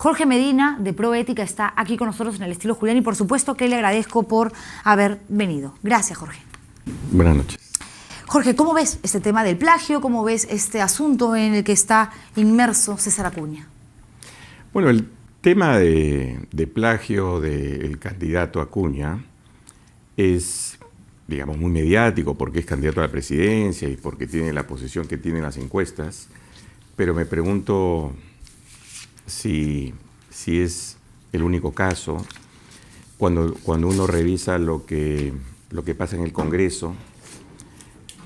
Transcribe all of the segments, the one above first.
Jorge Medina, de Proética, está aquí con nosotros en el estilo Julián y por supuesto que le agradezco por haber venido. Gracias, Jorge. Buenas noches. Jorge, ¿cómo ves este tema del plagio? ¿Cómo ves este asunto en el que está inmerso César Acuña? Bueno, el tema de plagio del candidato Acuña es, digamos, muy mediático porque es candidato a la presidencia y porque tiene la posición que tiene en las encuestas, pero me pregunto si es el único caso. Cuando uno revisa lo que pasa en el Congreso,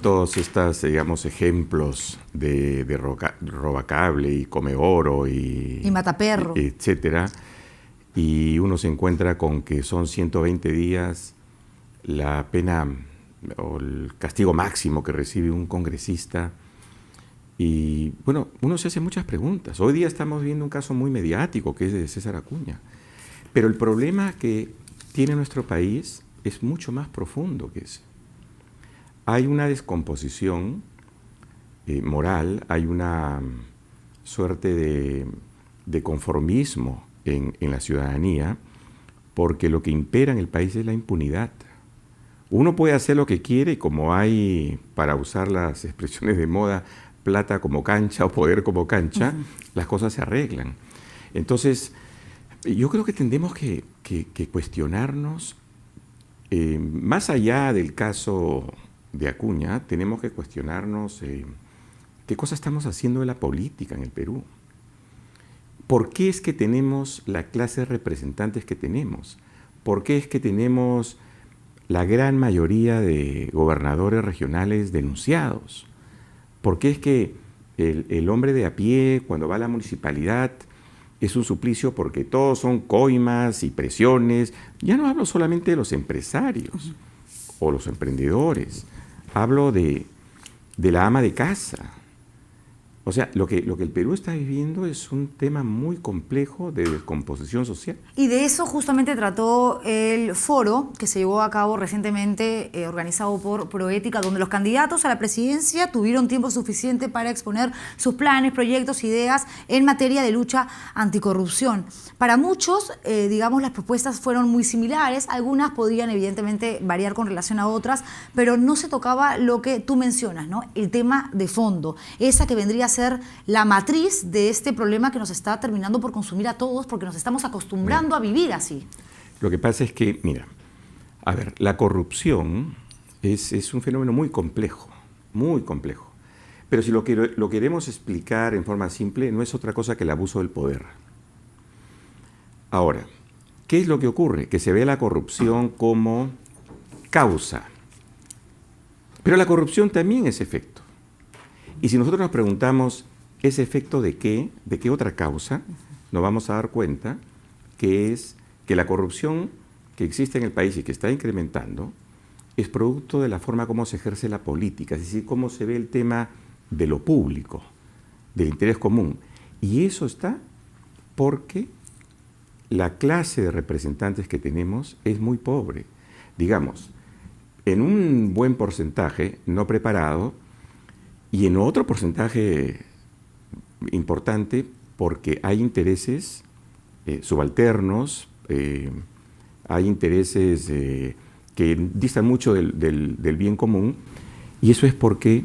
todos estos, digamos, ejemplos de robacable y come oro y mataperro, etcétera, y uno se encuentra con que son 120 días la pena o el castigo máximo que recibe un congresista. Y bueno, uno se hace muchas preguntas. Hoy día estamos viendo un caso muy mediático que es de César Acuña, pero el problema que tiene nuestro país es mucho más profundo que ese. Hay una descomposición moral, hay una suerte de conformismo en la ciudadanía, porque lo que impera en el país es la impunidad. Uno puede hacer lo que quiere y como hay, para usar las expresiones de moda, plata como cancha o poder como cancha, las cosas se arreglan. Entonces, yo creo que tendremos que cuestionarnos, más allá del caso de Acuña, tenemos que cuestionarnos qué cosa estamos haciendo de la política en el Perú. ¿Por qué es que tenemos la clase de representantes que tenemos? ¿Por qué es que tenemos la gran mayoría de gobernadores regionales denunciados? ¿Por qué es que el hombre de a pie, cuando va a la municipalidad, es un suplicio porque todos son coimas y presiones? Ya no hablo solamente de los empresarios o los emprendedores, hablo de la ama de casa. O sea, lo que el Perú está viviendo es un tema muy complejo de descomposición social. Y de eso justamente trató el foro que se llevó a cabo recientemente, organizado por Proética, donde los candidatos a la presidencia tuvieron tiempo suficiente para exponer sus planes, proyectos, ideas en materia de lucha anticorrupción. Para muchos, digamos, las propuestas fueron muy similares, algunas podían evidentemente variar con relación a otras, pero no se tocaba lo que tú mencionas, ¿no? El tema de fondo, esa que vendría a ser la matriz de este problema que nos está terminando por consumir a todos porque nos estamos acostumbrando a vivir así. Lo que pasa es que, mira, a ver, la corrupción es un fenómeno muy complejo, muy complejo. Pero si lo queremos explicar en forma simple, no es otra cosa que el abuso del poder. Ahora, ¿qué es lo que ocurre? Que se ve la corrupción como causa, pero la corrupción también es efecto. Y si nosotros nos preguntamos, ¿ese efecto de qué? ¿De qué otra causa? Nos vamos a dar cuenta que es que la corrupción que existe en el país y que está incrementando es producto de la forma como se ejerce la política, es decir, cómo se ve el tema de lo público, del interés común. Y eso está porque la clase de representantes que tenemos es muy pobre. Digamos, en un buen porcentaje no preparado, y en otro porcentaje importante porque hay intereses subalternos, hay intereses que distan mucho del bien común, y eso es porque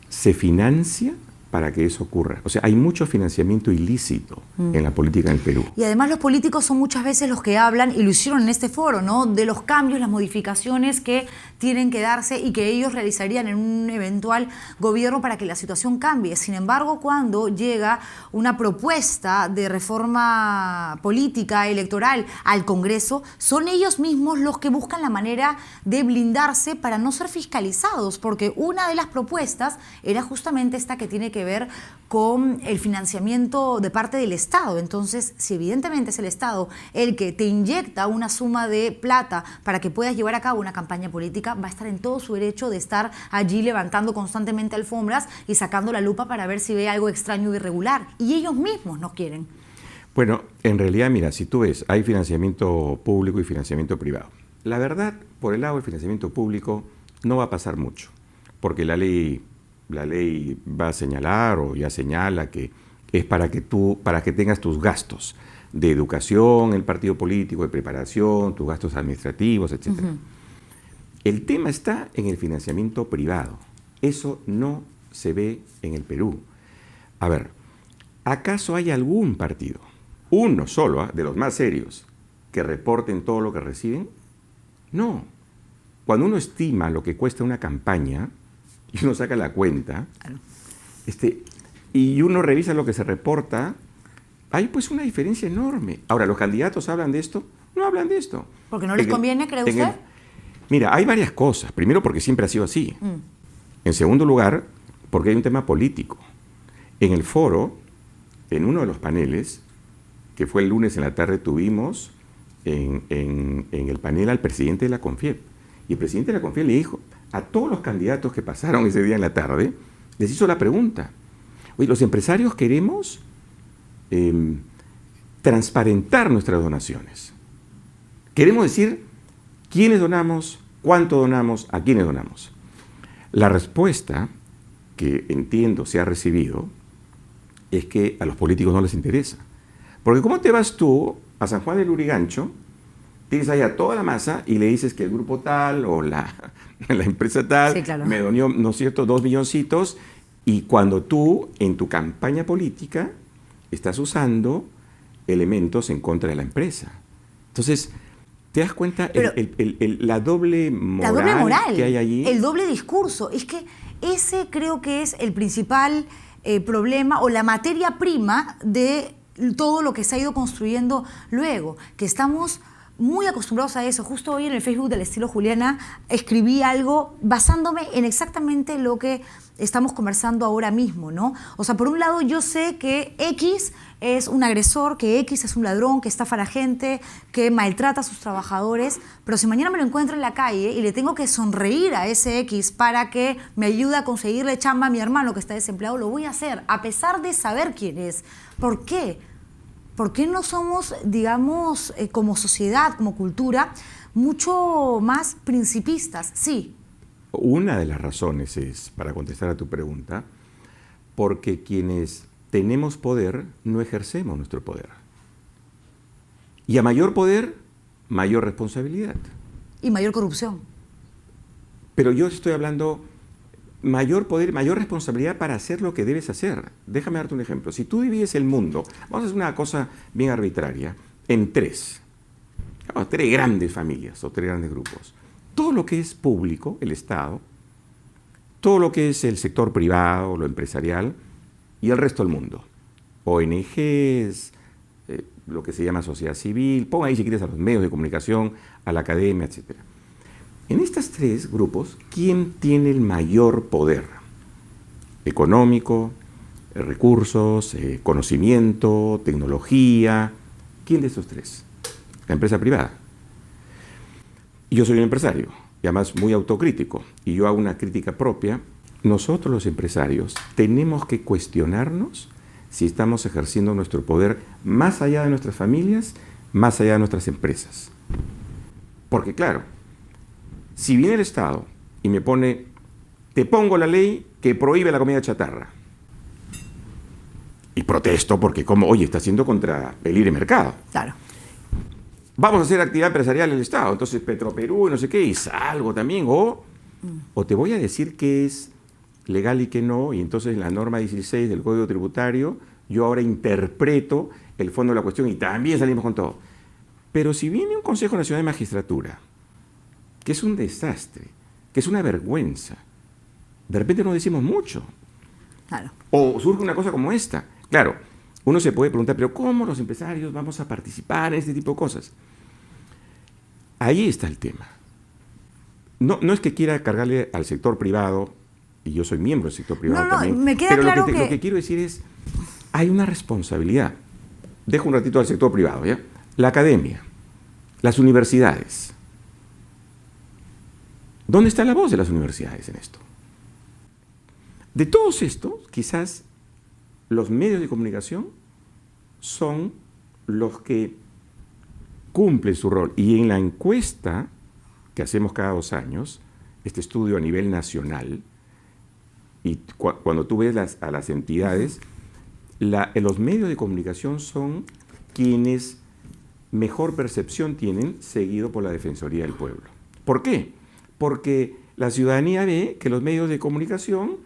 se financia para que eso ocurra. O sea, hay mucho financiamiento ilícito en la política en el Perú. Y además los políticos son muchas veces los que hablan, y lo hicieron en este foro, ¿no?, de los cambios, las modificaciones que tienen que darse y que ellos realizarían en un eventual gobierno para que la situación cambie. Sin embargo, cuando llega una propuesta de reforma política, electoral al Congreso, son ellos mismos los que buscan la manera de blindarse para no ser fiscalizados, porque una de las propuestas era justamente esta que tiene que ver con el financiamiento de parte del Estado. Entonces, si evidentemente es el Estado el que te inyecta una suma de plata para que puedas llevar a cabo una campaña política, va a estar en todo su derecho de estar allí levantando constantemente alfombras y sacando la lupa para ver si ve algo extraño o irregular. Y ellos mismos no quieren. Bueno, en realidad, mira, si tú ves, hay financiamiento público y financiamiento privado. La verdad, por el lado del financiamiento público no va a pasar mucho, porque la ley va a señalar o ya señala que es para que tengas tus gastos de educación, el partido político, de preparación, tus gastos administrativos, etc. El tema está en el financiamiento privado. Eso no se ve en el Perú. A ver, ¿acaso hay algún partido, uno solo, de los más serios, que reporten todo lo que reciben? No. Cuando uno estima lo que cuesta una campaña, y uno saca la cuenta, y uno revisa lo que se reporta, hay pues una diferencia enorme. Ahora, ¿los candidatos hablan de esto? No hablan de esto. ¿Porque no les conviene, cree usted? Mira, hay varias cosas. Primero, porque siempre ha sido así. En segundo lugar, porque hay un tema político. En el foro, en uno de los paneles, que fue el lunes en la tarde, tuvimos en el panel al presidente de la CONFIEP. Y el presidente de la CONFIEP le dijo a todos los candidatos que pasaron ese día en la tarde, les hizo la pregunta: oye, los empresarios queremos transparentar nuestras donaciones. Queremos decir quiénes donamos, cuánto donamos, a quiénes donamos. La respuesta que entiendo se ha recibido es que a los políticos no les interesa. Porque ¿cómo te vas tú a San Juan del Lurigancho, tienes ahí a toda la masa y le dices que el grupo tal o la empresa tal me donó, ¿no es cierto?, 2 milloncitos, y cuando tú en tu campaña política estás usando elementos en contra de la empresa? Entonces, ¿te das cuenta la doble moral que hay allí? El doble discurso. Es que ese creo que es el principal problema o la materia prima de todo lo que se ha ido construyendo luego, que estamos muy acostumbrados a eso. Justo hoy en el Facebook del estilo Juliana escribí algo basándome en exactamente lo que estamos conversando ahora mismo, ¿no? O sea, por un lado yo sé que X es un agresor, que X es un ladrón, que estafa a la gente, que maltrata a sus trabajadores, pero si mañana me lo encuentro en la calle y le tengo que sonreír a ese X para que me ayude a conseguirle chamba a mi hermano que está desempleado, lo voy a hacer, a pesar de saber quién es. ¿Por qué? ¿Por qué no somos, digamos, como sociedad, como cultura, mucho más principistas? Sí. Una de las razones es, para contestar a tu pregunta, porque quienes tenemos poder no ejercemos nuestro poder. Y a mayor poder, mayor responsabilidad. Y mayor corrupción. Pero yo estoy hablando mayor poder, mayor responsabilidad para hacer lo que debes hacer. Déjame darte un ejemplo. Si tú divides el mundo, vamos a hacer una cosa bien arbitraria, en 3 grandes familias o 3 grandes grupos. Todo lo que es público, el Estado, todo lo que es el sector privado, lo empresarial, y el resto del mundo. ONGs, lo que se llama sociedad civil, pon ahí si quieres a los medios de comunicación, a la academia, etc. En estos 3 grupos, ¿quién tiene el mayor poder? Económico, recursos, conocimiento, tecnología. ¿Quién de estos 3? La empresa privada. Y yo soy un empresario, y además muy autocrítico, y yo hago una crítica propia. Nosotros los empresarios tenemos que cuestionarnos si estamos ejerciendo nuestro poder más allá de nuestras familias, más allá de nuestras empresas. Porque claro, si viene el Estado y me pone, te pongo la ley que prohíbe la comida chatarra, y protesto porque como, oye, está haciendo contra el libre mercado. Claro. Vamos a hacer actividad empresarial en el Estado, entonces Petroperú y no sé qué, y salgo también, o te voy a decir que es legal y que no, y entonces en la norma 16 del Código Tributario, yo ahora interpreto el fondo de la cuestión y también salimos con todo. Pero si viene un Consejo Nacional de Magistratura, que es un desastre, que es una vergüenza, de repente no decimos mucho. Claro. O surge una cosa como esta. Claro, uno se puede preguntar, pero ¿cómo los empresarios vamos a participar en este tipo de cosas? Ahí está el tema. No es que quiera cargarle al sector privado, y yo soy miembro del sector privado también, me queda pero claro lo que quiero decir es, hay una responsabilidad. Dejo un ratito al sector privado, ¿ya? La academia, las universidades. ¿Dónde está la voz de las universidades en esto? De todos estos, quizás los medios de comunicación son los que cumplen su rol. Y en la encuesta que hacemos cada 2 años, este estudio a nivel nacional, y cuando tú ves a las entidades, los medios de comunicación son quienes mejor percepción tienen, seguido por la Defensoría del Pueblo. ¿Por qué? Porque la ciudadanía ve que los medios de comunicación,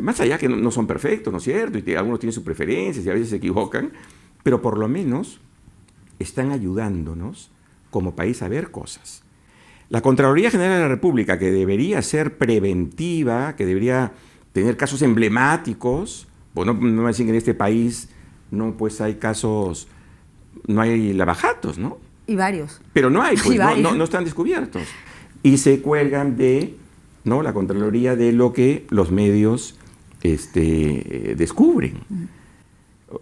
más allá que no son perfectos, ¿no es cierto? Y algunos tienen sus preferencias y a veces se equivocan, pero por lo menos están ayudándonos como país a ver cosas. La Contraloría General de la República, que debería ser preventiva, que debería tener casos emblemáticos, pues no me dicen que en este país no, pues hay casos, no hay lavajatos, ¿no? Y varios. Pero no hay, pues no están descubiertos. Y se cuelgan de, ¿no?, la Contraloría de lo que los medios descubren.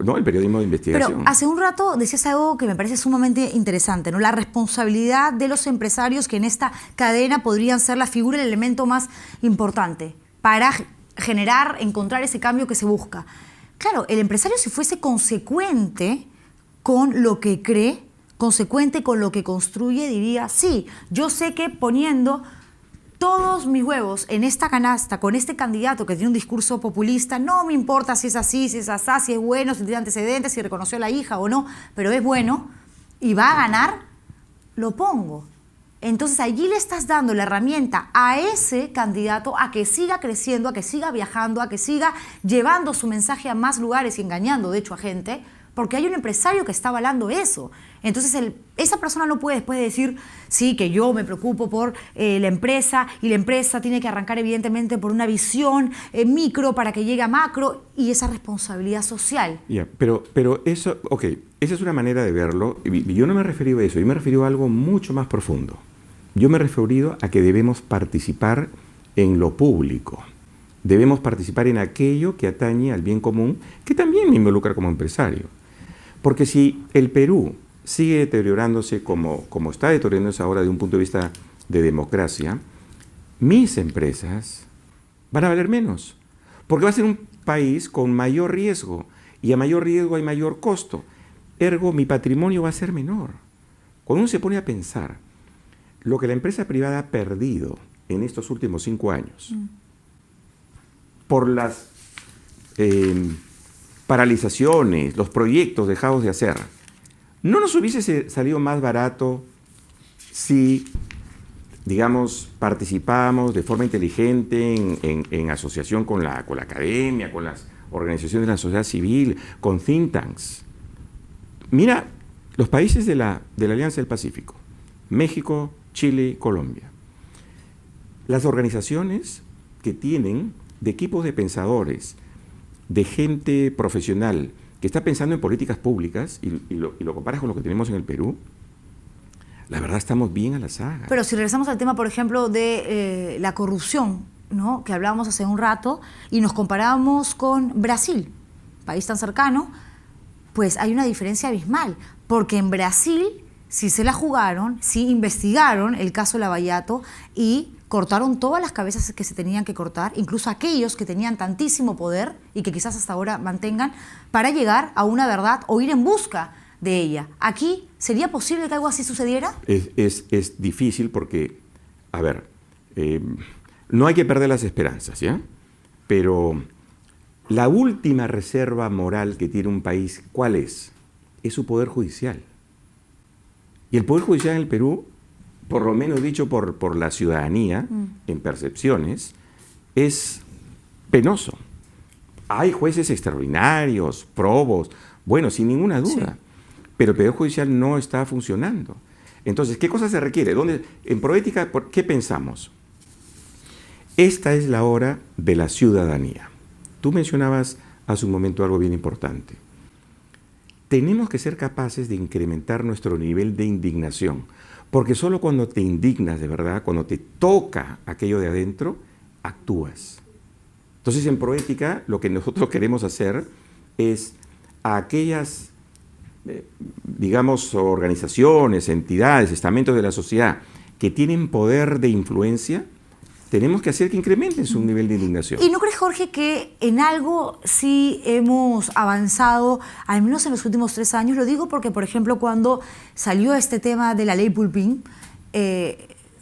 ¿No? El periodismo de investigación. Pero hace un rato decías algo que me parece sumamente interesante, ¿no? La responsabilidad de los empresarios que en esta cadena podrían ser la figura, el elemento más importante para encontrar ese cambio que se busca. Claro, el empresario, si fuese consecuente con lo que cree, consecuente con lo que construye, diría, sí, yo sé que poniendo todos mis huevos en esta canasta con este candidato que tiene un discurso populista, no me importa si es así, si es asá, si es bueno, si tiene antecedentes, si reconoció a la hija o no, pero es bueno y va a ganar, lo pongo. Entonces allí le estás dando la herramienta a ese candidato a que siga creciendo, a que siga viajando, a que siga llevando su mensaje a más lugares y engañando, de hecho, a gente, porque hay un empresario que está avalando eso. Entonces esa persona no puede después decir, sí, que yo me preocupo por la empresa y la empresa tiene que arrancar evidentemente por una visión micro para que llegue a macro y esa responsabilidad social. Yeah, pero eso, ok, esa es una manera de verlo. Yo no me he referido a eso, yo me he referido a algo mucho más profundo. Yo me he referido a que debemos participar en lo público. Debemos participar en aquello que atañe al bien común, que también me involucra como empresario. Porque si el Perú sigue deteriorándose como está deteriorándose ahora de un punto de vista de democracia, mis empresas van a valer menos. Porque va a ser un país con mayor riesgo. Y a mayor riesgo hay mayor costo. Ergo, mi patrimonio va a ser menor. Cuando uno se pone a pensar lo que la empresa privada ha perdido en estos últimos 5 años, por las paralizaciones, los proyectos dejados de hacer, ¿no nos hubiese salido más barato si, digamos, participábamos de forma inteligente en asociación con la academia, con las organizaciones de la sociedad civil, con think tanks? Mira, los países de la Alianza del Pacífico, México, Chile, Colombia, las organizaciones que tienen de equipos de pensadores, de gente profesional que está pensando en políticas públicas y lo comparas con lo que tenemos en el Perú, la verdad estamos bien a la saga. Pero si regresamos al tema, por ejemplo, de la corrupción, ¿no?, que hablábamos hace un rato, y nos comparábamos con Brasil, país tan cercano, pues hay una diferencia abismal, porque en Brasil sí se la jugaron, sí investigaron el caso Lavallato y cortaron todas las cabezas que se tenían que cortar, incluso aquellos que tenían tantísimo poder y que quizás hasta ahora mantengan, para llegar a una verdad o ir en busca de ella. ¿Aquí sería posible que algo así sucediera? Es difícil porque, a ver, no hay que perder las esperanzas, ¿ya? Pero la última reserva moral que tiene un país, ¿cuál es? Es su poder judicial. Y el poder judicial en el Perú, por lo menos dicho por la ciudadanía, en percepciones, es penoso. Hay jueces extraordinarios, probos, bueno, sin ninguna duda, sí, pero el Poder Judicial no está funcionando. Entonces, ¿qué cosa se requiere? En Proética, ¿qué pensamos? Esta es la hora de la ciudadanía. Tú mencionabas hace un momento algo bien importante. Tenemos que ser capaces de incrementar nuestro nivel de indignación, porque solo cuando te indignas de verdad, cuando te toca aquello de adentro, actúas. Entonces, en Proética, lo que nosotros queremos hacer es a aquellas, digamos, organizaciones, entidades, estamentos de la sociedad que tienen poder de influencia, tenemos que hacer que incrementen su nivel de indignación. ¿Y no crees, Jorge, que en algo sí hemos avanzado, al menos en los últimos 3 años? Lo digo porque, por ejemplo, cuando salió este tema de la ley Pulpín,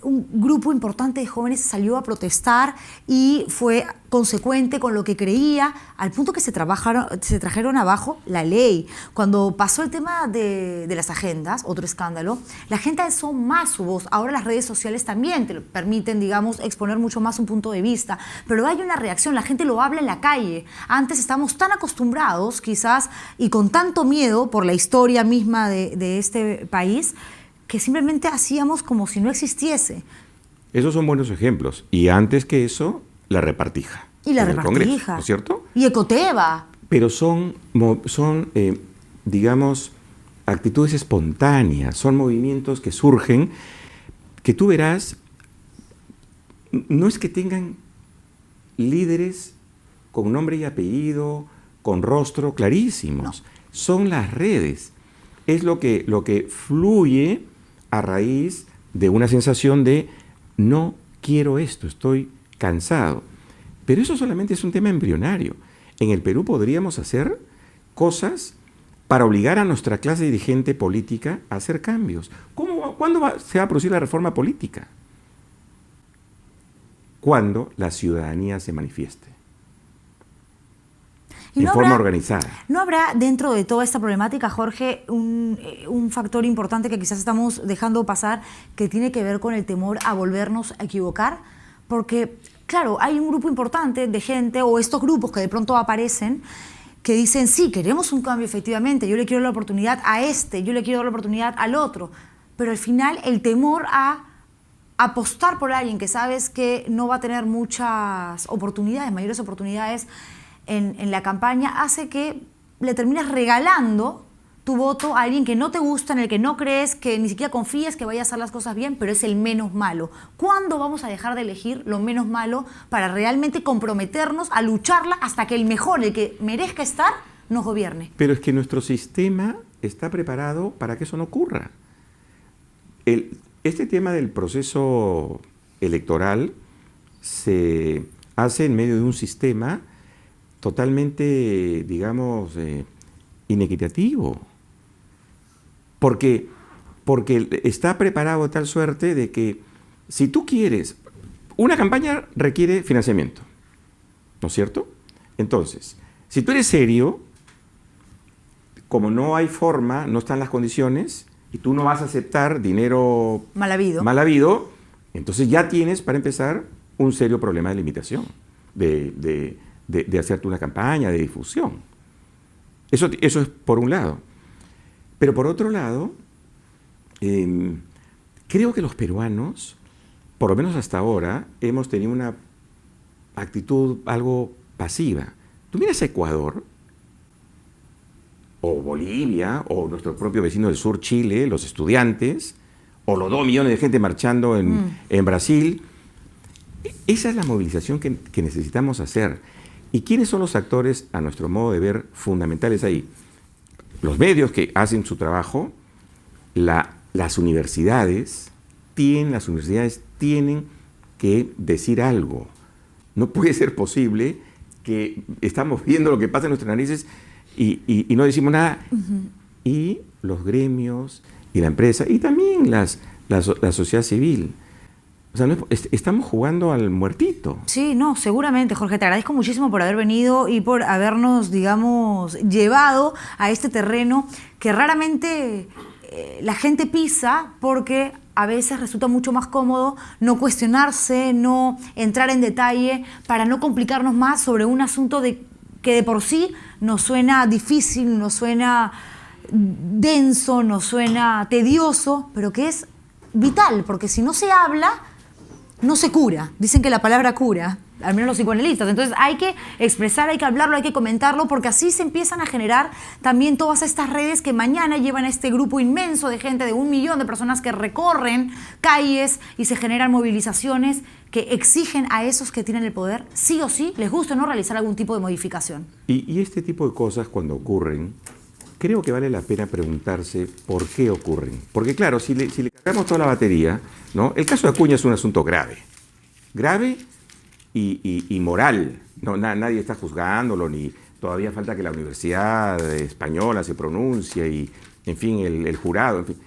un grupo importante de jóvenes salió a protestar y fue consecuente con lo que creía, al punto que se trajeron abajo la ley. Cuando pasó el tema de las agendas, otro escándalo, la gente alzó más su voz. Ahora las redes sociales también te permiten, digamos, exponer mucho más un punto de vista, pero hay una reacción, la gente lo habla en la calle. Antes estábamos tan acostumbrados, quizás, y con tanto miedo por la historia misma de este país, que simplemente hacíamos como si no existiese. Esos son buenos ejemplos. Y antes que eso, la repartija. Y la en el repartija. Congreso, ¿no es cierto? Y Ecoteva. Pero son digamos, actitudes espontáneas, son movimientos que surgen, que tú verás, no es que tengan líderes con nombre y apellido, con rostro clarísimos. No. Son las redes. Es lo que fluye a raíz de una sensación de no quiero esto, estoy cansado. Pero eso solamente es un tema embrionario. En el Perú podríamos hacer cosas para obligar a nuestra clase dirigente política a hacer cambios. ¿Cuándo se va a producir la reforma política? Cuando la ciudadanía se manifieste. En forma organizada. ¿No habrá dentro de toda esta problemática, Jorge, un factor importante que quizás estamos dejando pasar, que tiene que ver con el temor a volvernos a equivocar? Porque, claro, hay un grupo importante de gente, o estos grupos que de pronto aparecen, que dicen, sí, queremos un cambio efectivamente, yo le quiero dar la oportunidad a este, yo le quiero dar la oportunidad al otro, pero al final el temor a apostar por alguien que sabes que no va a tener muchas oportunidades, mayores oportunidades en la campaña, hace que le termines regalando tu voto a alguien que no te gusta, en el que no crees, que ni siquiera confías que vaya a hacer las cosas bien, pero es el menos malo. ¿Cuándo vamos a dejar de elegir lo menos malo para realmente comprometernos a lucharla hasta que el mejor, el que merezca estar, nos gobierne? Pero es que nuestro sistema está preparado para que eso no ocurra. Este tema del proceso electoral se hace en medio de un sistema totalmente, digamos, inequitativo. Porque está preparado de tal suerte de que si tú quieres, una campaña requiere financiamiento, ¿no es cierto? Entonces, si tú eres serio, como no hay forma, no están las condiciones, y tú no vas a aceptar dinero mal habido, entonces ya tienes, para empezar, un serio problema de limitación, de hacerte una campaña, de difusión. Eso es por un lado. Pero por otro lado, creo que los peruanos, por lo menos hasta ahora, hemos tenido una actitud algo pasiva. Tú miras a Ecuador, o Bolivia, o nuestro propio vecino del sur, Chile, los estudiantes, o los 2 millones de gente marchando en Brasil. Esa es la movilización que necesitamos hacer. ¿Y quiénes son los actores, a nuestro modo de ver, fundamentales ahí? Los medios que hacen su trabajo, las universidades tienen que decir algo. No puede ser posible que estamos viendo lo que pasa en nuestras narices y no decimos nada. Y los gremios y la empresa y también la sociedad civil. O sea, estamos jugando al muertito. Sí, no, seguramente, Jorge. Te agradezco muchísimo por haber venido y por habernos, digamos, llevado a este terreno que raramente la gente pisa, porque a veces resulta mucho más cómodo no cuestionarse, no entrar en detalle, para no complicarnos más sobre un asunto que de por sí nos suena difícil, nos suena denso, nos suena tedioso, pero que es vital, porque si no se habla, no se cura. Dicen que la palabra cura, al menos los psicoanalistas. Entonces hay que expresar, hay que hablarlo, hay que comentarlo, porque así se empiezan a generar también todas estas redes que mañana llevan a este grupo inmenso de gente, de 1 millón de personas que recorren calles y se generan movilizaciones que exigen a esos que tienen el poder, sí o sí, les gusta o no, realizar algún tipo de modificación. Y este tipo de cosas, cuando ocurren, creo que vale la pena preguntarse por qué ocurren. Porque claro, si le cargamos toda la batería, ¿no? El caso de Acuña es un asunto grave. Grave y moral. No, nadie está juzgándolo, ni todavía falta que la Universidad Española se pronuncie y, en fin, el jurado. En fin.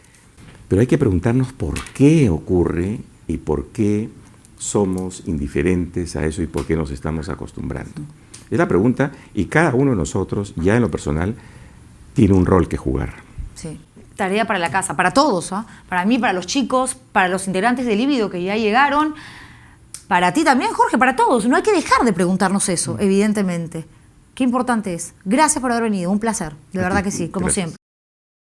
Pero hay que preguntarnos por qué ocurre y por qué somos indiferentes a eso y por qué nos estamos acostumbrando. Es la pregunta, y cada uno de nosotros, ya en lo personal, tiene un rol que jugar. Sí. Tarea para la casa, para todos, ¿eh? Para mí, para los chicos, para los integrantes de Líbido que ya llegaron, para ti también, Jorge, para todos. No hay que dejar de preguntarnos eso, evidentemente. Qué importante es. Gracias por haber venido, un placer, de verdad que sí, como siempre.